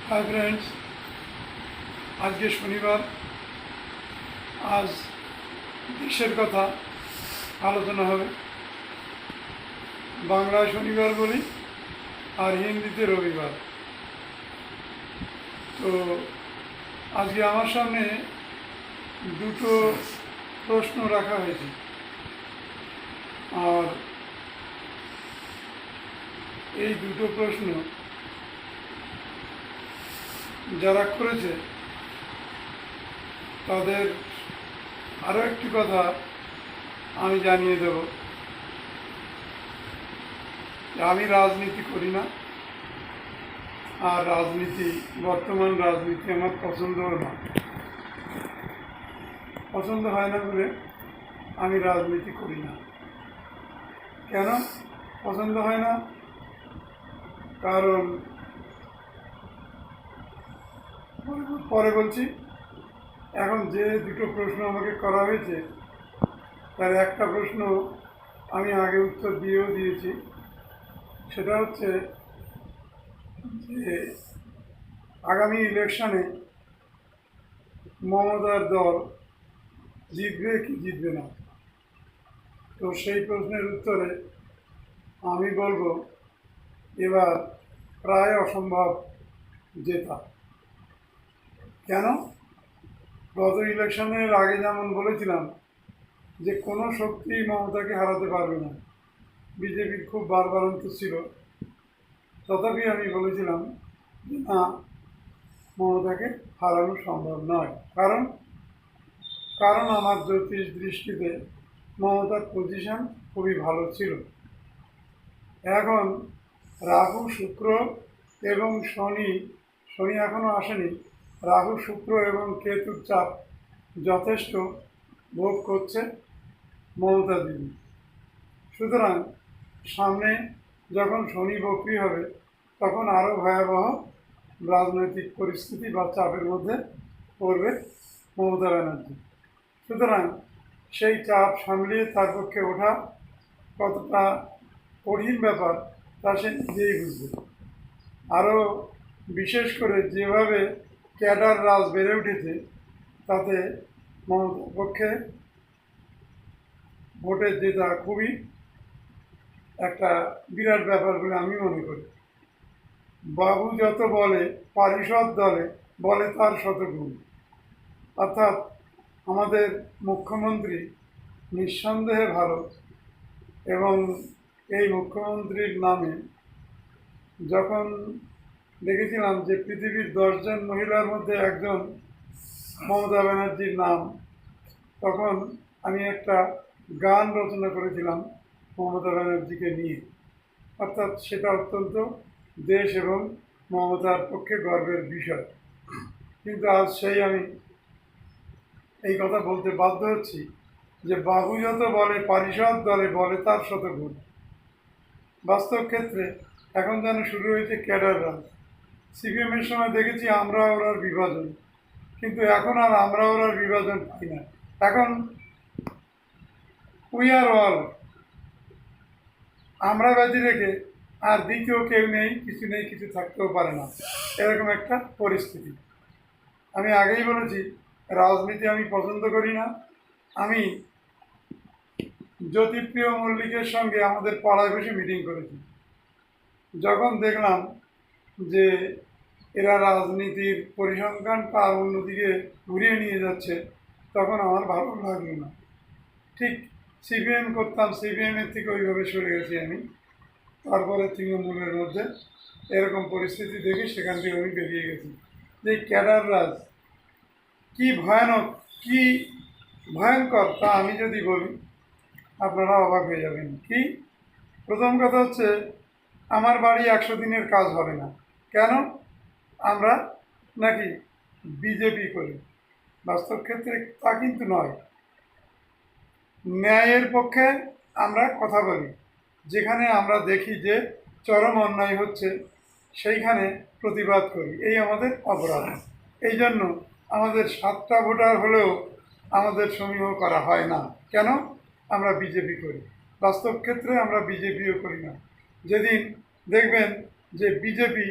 Hi friends, आज के शनिवार आज देशेर कथा आलोचना होबे। बांगलाय शनिवार बोली और हिंदीते रविवार। तो आज के आमार सामने दुटो प्रश्न रखा हयेछे और এই দুটো প্রশ্ন যারা করেছে তাদের আরও একটি কথা আমি জানিয়ে দেব, আমি রাজনীতি করি না আর রাজনীতি বর্তমান রাজনীতি আমার পছন্দও না, পছন্দ হয় না বলে আমি রাজনীতি করি না। কেন পছন্দ হয় না? কারণ পরে বলছি। এখন যে দুটো প্রশ্ন আমাকে করা হয়েছে তার একটা প্রশ্ন আমি আগে উত্তর দিয়েছি, সেটা হচ্ছে যে আগামী ইলেকশনে মমতার দল জিতবে কি জিতবে না। তো সেই প্রশ্নের উত্তরে আমি বলবো এবার প্রায় অসম্ভব জেতা। কেন? গত ইলেকশনের আগে যেমন বলেছিলাম যে কোনো শক্তি মমতাকে হারাতে পারবে না, বিজেপির খুব বারবারন্ত ছিল, তথাপি আমি বলেছিলাম যে না, মমতাকে হারানো সম্ভব নয়। কারণ আমার জ্যোতিষ দৃষ্টিতে মমতার পজিশন খুবই ভালো ছিল। এখন রাহু শুক্র এবং শনি এখনও আসেনি, রাহু শুক্র এবং কেতুর চাপ যথেষ্ট ভোগ করছে মমতা দিদি। সুতরাং সামনে যখন শনি বক্রি হবে তখন আরও ভয়াবহ রাজনৈতিক পরিস্থিতি বা চাপের মধ্যে পড়বে মমতা ব্যানার্জি। সুতরাং সেই চাপ সামলিয়ে তার পক্ষে ওঠা কতটা কঠিন ব্যাপার তা সে নিজেই বুঝবে। আরও বিশেষ করে যেভাবে ক্যাডার রাজ বেড়ে উঠেছে তাতে মমতার পক্ষে ভোটে জেতা খুবই একটা বিরাট ব্যাপার বলে আমি মনে করি। বাবু যত বলে পারিষদ দলে বলে তার শতগুণ। অর্থাৎ আমাদের মুখ্যমন্ত্রী নিঃসন্দেহে ভালো, এবং এই মুখ্যমন্ত্রীর নামে যখন দেখেছিলাম যে পৃথিবীর 10 জন মহিলার মধ্যে একজন মমতা ব্যানার্জির নাম, তখন আমি একটা গান রচনা করেছিলাম মমতা ব্যানার্জিকে নিয়ে। অর্থাৎ সেটা অত্যন্ত দেশ এবং মমতার পক্ষে গর্বের বিষয়। কিন্তু আজ সেই আমি এই কথা বলতে বাধ্য হচ্ছি যে বাবু যত বলে পারিষদ দলে বলে তার শতগুণ। বাস্তব ক্ষেত্রে এখন যেন শুরু হয়েছে ক্যাডার রাজ। সিপিএমের সময় দেখেছি আমরা ওরার বিভাজন, কিন্তু এখন আর আমরা ওরার বিভাজন পাই না। এখন উই আর অল, আমরা বাজি রেখে আর দ্বিতীয় কেউ নেই, কিছু থাকতেও পারে না, এরকম একটা পরিস্থিতি। আমি আগেই বলেছি রাজনীতি আমি পছন্দ করি না। আমি জ্যোতিপ্রিয় মল্লিকের সঙ্গে আমাদের পাড়ায় বসে মিটিং করেছি। যখন দেখলাম যে এরা রাজনীতির পরিসংখ্যানটা অন্যদিকে ঘুরিয়ে নিয়ে যাচ্ছে তখন আমার ভালো লাগলো না। ঠিক সিপিএম করতাম, সিপিএমের থেকে ওইভাবে সরে গেছি আমি। তারপরে তৃণমূলের মধ্যে এরকম পরিস্থিতি দেখে সেখান থেকে আমি বেরিয়ে গেছি। যে ক্যাডার রাজ কী ভয়ানক, কী ভয়ঙ্কর তা আমি যদি বলি আপনারা অবাক হয়ে যাবেন। কি? প্রথম কথা হচ্ছে আমার বাড়ি 100 দিনের কাজ হবে না। কেন? আমরা নাকি বিজেপি করি। বাস্তব ক্ষেত্রে তা কিন্তু নয়। ন্যায়ের পক্ষে আমরা কথা বলি, যেখানে আমরা দেখি যে চরম অন্যায় হচ্ছে সেইখানে প্রতিবাদ করি, এই আমাদের অপরাধ। এই জন্য আমাদের 7টা ভোটার হলেও আমাদের সমীহ করা হয় না। কেন? আমরা বিজেপি করি। বাস্তব ক্ষেত্রে আমরা বিজেপিও করি না। যেদিন দেখবেন যে বিজেপি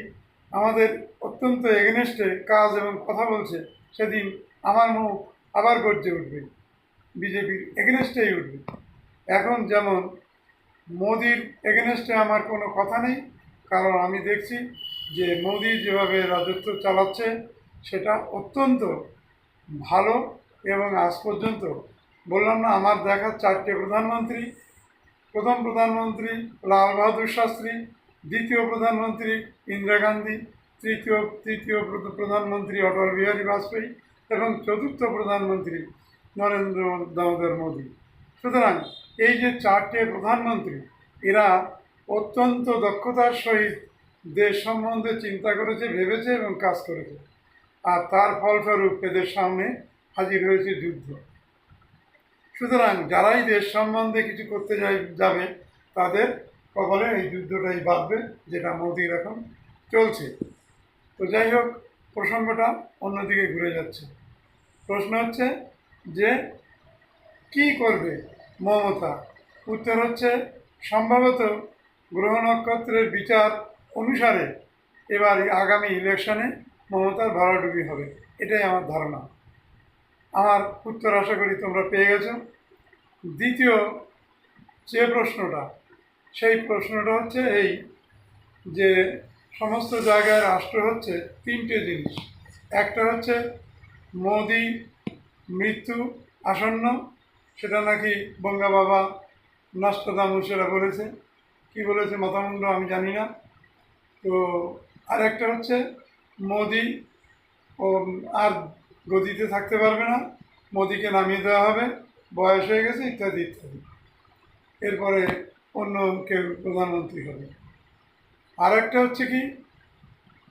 আমাদের অত্যন্ত এগেনস্টে কাজ এবং কথা বলছে, সেদিন আমার মুখ আবার গর্জে উঠবে, বিজেপির এগেনস্টেই উঠবে। এখন যেমন মোদির এগেনস্টে আমার কোনো কথা নেই, কারণ আমি দেখছি যে মোদি যেভাবে রাজত্ব চালাচ্ছে সেটা অত্যন্ত ভালো। এবং আজ পর্যন্ত বললাম না, আমার দেখা 4টে প্রধানমন্ত্রী, প্রথম প্রধানমন্ত্রী লাল বাহাদুর শাস্ত্রী, দ্বিতীয় প্রধানমন্ত্রী ইন্দিরা গান্ধী, তৃতীয় প্রধানমন্ত্রী অটল বিহারী বাজপেয়ী এবং চতুর্থ প্রধানমন্ত্রী নরেন্দ্র দামোদর মোদী। সুতরাং এই যে 4টে প্রধানমন্ত্রী, এরা অত্যন্ত দক্ষতার সহিত দেশ সম্বন্ধে চিন্তা করেছে, ভেবেছে এবং কাজ করেছে। আর তার ফলস্বরূপ এদের সামনে হাজির হয়েছে যুদ্ধ। সুতরাং যারাই দেশ সম্বন্ধে কিছু করতে যাবে তাদের কপালে এই যুদ্ধটাই বাঁধবে, যেটা মোদির এখন চলছে। তো যাই হোক, প্রসঙ্গটা অন্যদিকে ঘুরে যাচ্ছে। প্রশ্ন হচ্ছে যে কি করবে মমতা? উত্তর হচ্ছে সম্ভবত গ্রহ নক্ষত্রের বিচার অনুসারে এবার আগামী ইলেকশনে মমতার ভরাডুবি হবে, এটাই আমার ধারণা। আমার উত্তর আশা করি তোমরা পেয়ে গেছো। দ্বিতীয় যে প্রশ্নটা, সেই প্রশ্নটা হচ্ছে এই যে সমস্ত জায়গায় রাষ্ট্র হচ্ছে 3টে জিনিস। একটা হচ্ছে মোদি মৃত্যু আসন্ন, সেটা নাকি বঙ্গা বাবা নষ্টদামুসেরা বলেছে, কি বলেছে মাথামুন্ড আমি জানি না। তো আরেকটা হচ্ছে মোদি ও আর গদিতে থাকতে পারবে না, মোদিকে নামিয়ে দেওয়া হবে, বয়স হয়ে গেছে, ইত্যাদি ইত্যাদি। এরপরে অন্য কেউ প্রধানমন্ত্রী হবে। আর একটা হচ্ছে কি,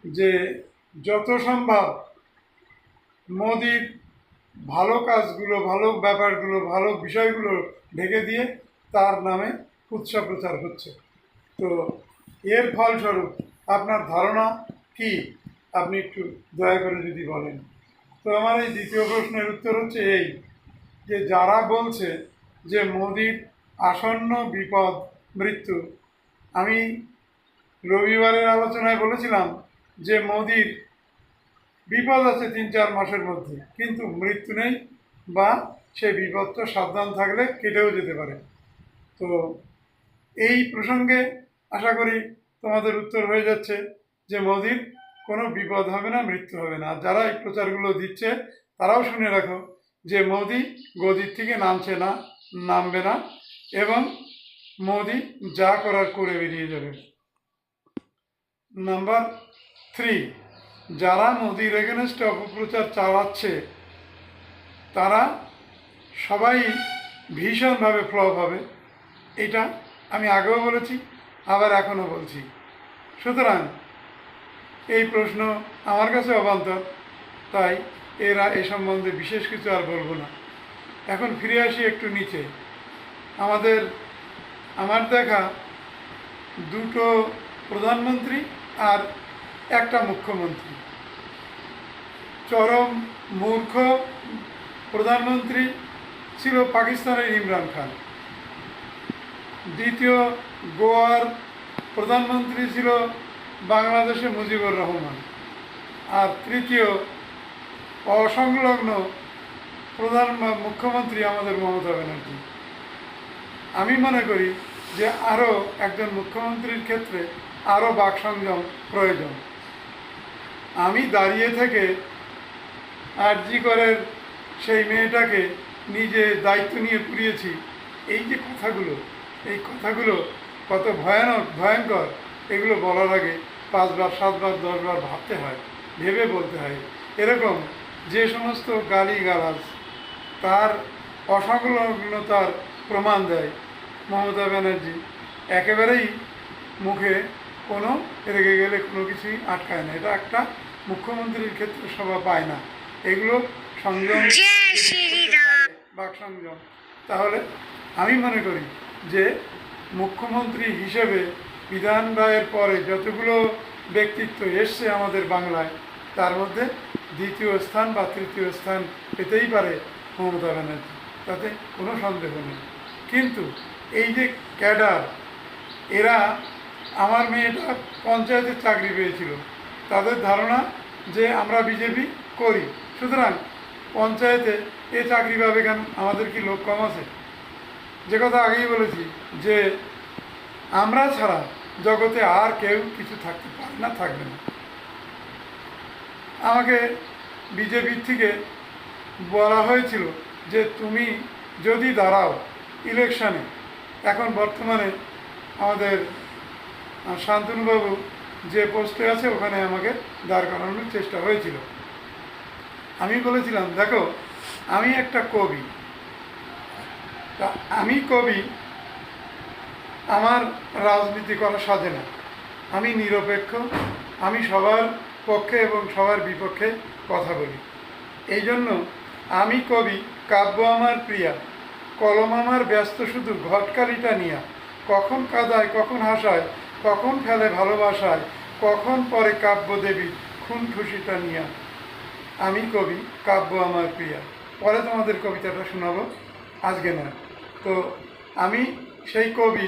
যে যত সম্ভব মোদির ভালো কাজগুলো, ভালো ব্যাপারগুলো, ভালো বিষয়গুলো ঢেকে দিয়ে তার নামে কুৎসা প্রচার হচ্ছে। তো এর ফলস্বরূপ আপনার ধারণা কি, আপনি একটু দয়া করে যদি বলেন। তো আমার এই দ্বিতীয় প্রশ্নের উত্তর হচ্ছে এই, যে যারা বলছে যে মোদির আসন্ন বিপদ মৃত্যু, আমি রবিবারের আলোচনায় বলেছিলাম যে মোদির বিপদ আছে 3-4 মাসের মধ্যে, কিন্তু মৃত্যু নেই, বা সেই বিপদটা সাবধান থাকলে কেটেও যেতে পারে। তো এই প্রসঙ্গে আশা করি তোমাদের উত্তর হয়ে যাচ্ছে যে মোদির কোনো বিপদ হবে না, মৃত্যু হবে না। যারা এই প্রচারগুলো দিচ্ছে তারাও শুনে রাখো যে মোদি গদির থেকে নামবে না, এবং মোদি যা করার করে বেরিয়ে যাবে। নাম্বার 3, যারা মোদির এগেনস্টে অপপ্রচার চালাচ্ছে তারা সবাই ভীষণভাবে ফ্লপ হবে, এটা আমি আগেও বলেছি, আবার এখনও বলছি। সুতরাং এই প্রশ্ন আমার কাছে অবান্তর, তাই এ সম্বন্ধে বিশেষ কিছু আর বলবো না। এখন ফিরে আসি একটু নিচে। আমার দেখা 2টো প্রধানমন্ত্রী আর একটা মুখ্যমন্ত্রী। চরম মূর্খ প্রধানমন্ত্রী ছিল পাকিস্তানের ইমরান খান, দ্বিতীয় গোয়ার প্রধানমন্ত্রী ছিল বাংলাদেশে মুজিবুর রহমান, আর তৃতীয় অসংলগ্ন মুখ্যমন্ত্রী আমাদের মমতা ব্যানার্জি। আমি মনে করি যে আরও একজন মুখ্যমন্ত্রীর ক্ষেত্রে আরও বাকসংযম প্রয়োজন। আমি দাঁড়িয়ে থেকে আরজি করের সেই মেয়েটাকে নিজে দায়িত্ব নিয়ে পুড়িয়েছি, এই যে এই কথাগুলো কত ভয়ঙ্কর, এগুলো বলার আগে 5 বার 7 বার 10 বার ভাবতে হয়, ভেবে বলতে হয়। এরকম যে সমস্ত গালিগালাজ তার অসংলগ্নতার প্রমাণ দেয় মমতা ব্যানার্জি, একেবারেই মুখে কোনো রেগে গেলে কোনো কিছুই আটকায় না। এটা একটা মুখ্যমন্ত্রীর ক্ষেত্রে শোভা পায় না। এগুলো সংযম, বাক সংযম। তাহলে আমি মনে করি যে মুখ্যমন্ত্রী হিসেবে বিধান রায়ের পরে যতগুলো ব্যক্তিত্ব এসছে আমাদের বাংলায়, তার মধ্যে 2য় স্থান বা 3য় স্থান পেতেই পারে মমতা ব্যানার্জি, তাতে কোনো সন্দেহ নেই। কিন্তু এই যে ক্যাডার, এরা, আমার মেয়েটা পঞ্চায়েতের চাকরি পেয়েছিল, তাদের ধারণা যে আমরা বিজেপি করি, সুতরাং পঞ্চায়েতে এ চাকরি পাবে কেন, আমাদের কি লোক কম আছে? যে কথা আগেই বলেছি যে আমরা ছাড়া জগতে আর কেউ কিছু থাকতে পারে না, থাকবে না। আমাকে বিজেপির থেকে বলা হয়েছিল যে তুমি যদি দাঁড়াও ইলেকশানে, এখন বর্তমানে আমাদের শান্তনুবাবু যে পোস্টে আছে ওখানে আমাকে দাঁড় করানোর চেষ্টা হয়েছিল। আমি বলেছিলাম, দেখো আমি একটা কবি, তা আমি কবি, আমার রাজনীতি করা সাজে না, আমি নিরপেক্ষ, আমি সবার পক্ষে এবং সবার বিপক্ষে কথা বলি। এই জন্য আমি কবি, কাব্য আমার প্রিয়া, কলম আমার ব্যস্ত শুধু ঘটকালিটা নিয়া, কখন কাঁদায় কখন হাসায়, কখন ফেলে ভালোবাসায়, কখন পরে কাব্য দেবী খুন খুশিটা নিয়া। আমি কবি, কাব্য আমার প্রিয়া। পরে তোমাদের কবিতাটা শোনাবো, আজকে না। তো আমি সেই কবি,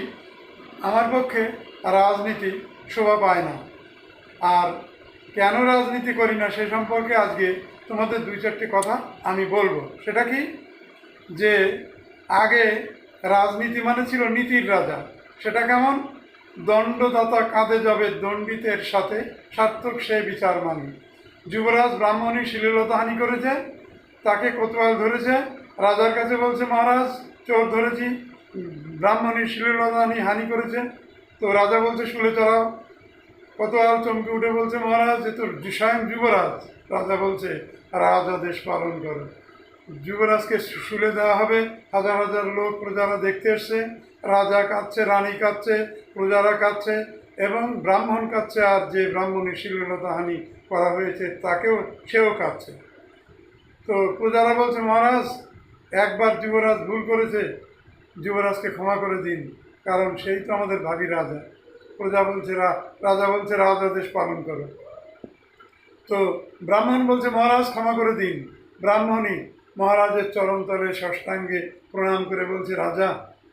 আমার পক্ষে রাজনীতি শোভা পায় না। আর কেন রাজনীতি করি না সে সম্পর্কে আজকে তোমাদের দুই চারটি কথা আমি বলবো। সেটা কি, যে আগে রাজনীতি মানে ছিল নীতির রাজা। সেটা কেমন? দণ্ডদাতা কাঁধে যাবে দণ্ডিতের সাথে, সার্থক সে বিচার মানি। যুবরাজ ব্রাহ্মণী শ্লীলতাহানি করেছে, তাকে কোতোয়াল ধরেছে, রাজার কাছে বলছে মহারাজ চোর ধরেছি, ব্রাহ্মণী শ্লীলতাহানি হানি করেছে। তো রাজা বলছে শুলে চড়াও। কোতোয়াল চমকে উঠে বলছে মহারাজ এ তো স্বয়ং যুবরাজ। রাজা বলছে রাজাদেশ পালন করো। যুবরাজকে শুলে দেওয়া হবে, হাজার হাজার লোক প্রজারা দেখতে এসছে, রাজা কাঁদছে, রানী কাঁদছে, প্রজারা কাঁদছে এবং ব্রাহ্মণ কাঁদছে, আর যে ব্রাহ্মণের শ্লীলতাহানি করা হয়েছে সেও কাঁদছে। তো প্রজারা বলছে মহারাজ একবার যুবরাজ ভুল করেছে, যুবরাজকে ক্ষমা করে দিন, কারণ সেই তো আমাদের ভাবি রাজা। প্রজা বলছে রাজা বলছে রাজাদেশ পালন করো। তো ব্রাহ্মণ বলছে মহারাজ ক্ষমা করে দিন। ব্রাহ্মণই মহারাজের চরণতলে ষষ্ঠাঙ্গে প্রণাম করে বলছে রাজা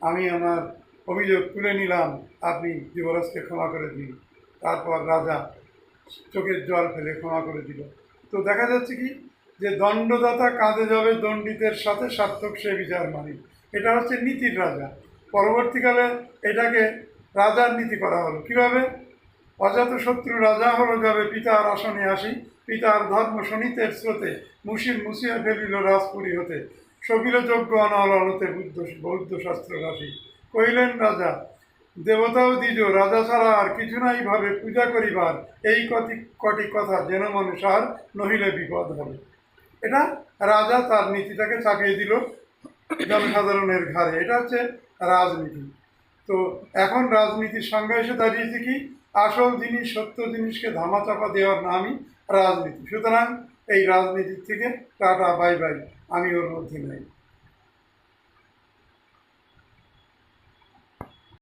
আমি আমার অভিযোগ তুলে নিলাম, আপনি যুবরাজকে ক্ষমা করে দিন। তারপর রাজা চোখের জল ফেলে ক্ষমা করে দিল। তো দেখা যাচ্ছে কি, যে দণ্ডদাতা কাঁধে যাবে দণ্ডিতের সাথে, সার্থক সে বিচার মানি। এটা হচ্ছে নীতির রাজা। পরবর্তীকালে এটাকে রাজার নীতি করা হলো। কীভাবে? অজাতশত্রু রাজা হলো যাবে পিতার আসনে আসি, পিতার ধর্ম শনিতের স্রোতে, মুছিয়া ফেলিল রাজপুরী হতে, সবিল যজ্ঞ অনল অলতে বৌদ্ধ শাস্ত্র রাশি। কহিলেন রাজা দেবতাও দ্বিজ, রাজা ছাড়া আর কিছু নাই ভাবে পূজা করিবার, এই কটি কথা যেন মনুষার নহিলে বিপদ হবে। এটা রাজা তার নীতিটাকে চাপিয়ে দিল জনসাধারণের ঘাড়ে। এটা হচ্ছে রাজনীতি। তো এখন রাজনীতির সংজ্ঞা এসে দাঁড়িয়েছে কি, আসল জিনিস সত্য জিনিসকে ধামাচাপা দেওয়ার নামই রাজনীতি। সুতরাং এই রাজনীতির থেকে টাটা বাই বাই, আমি ওর মধ্যে নাই।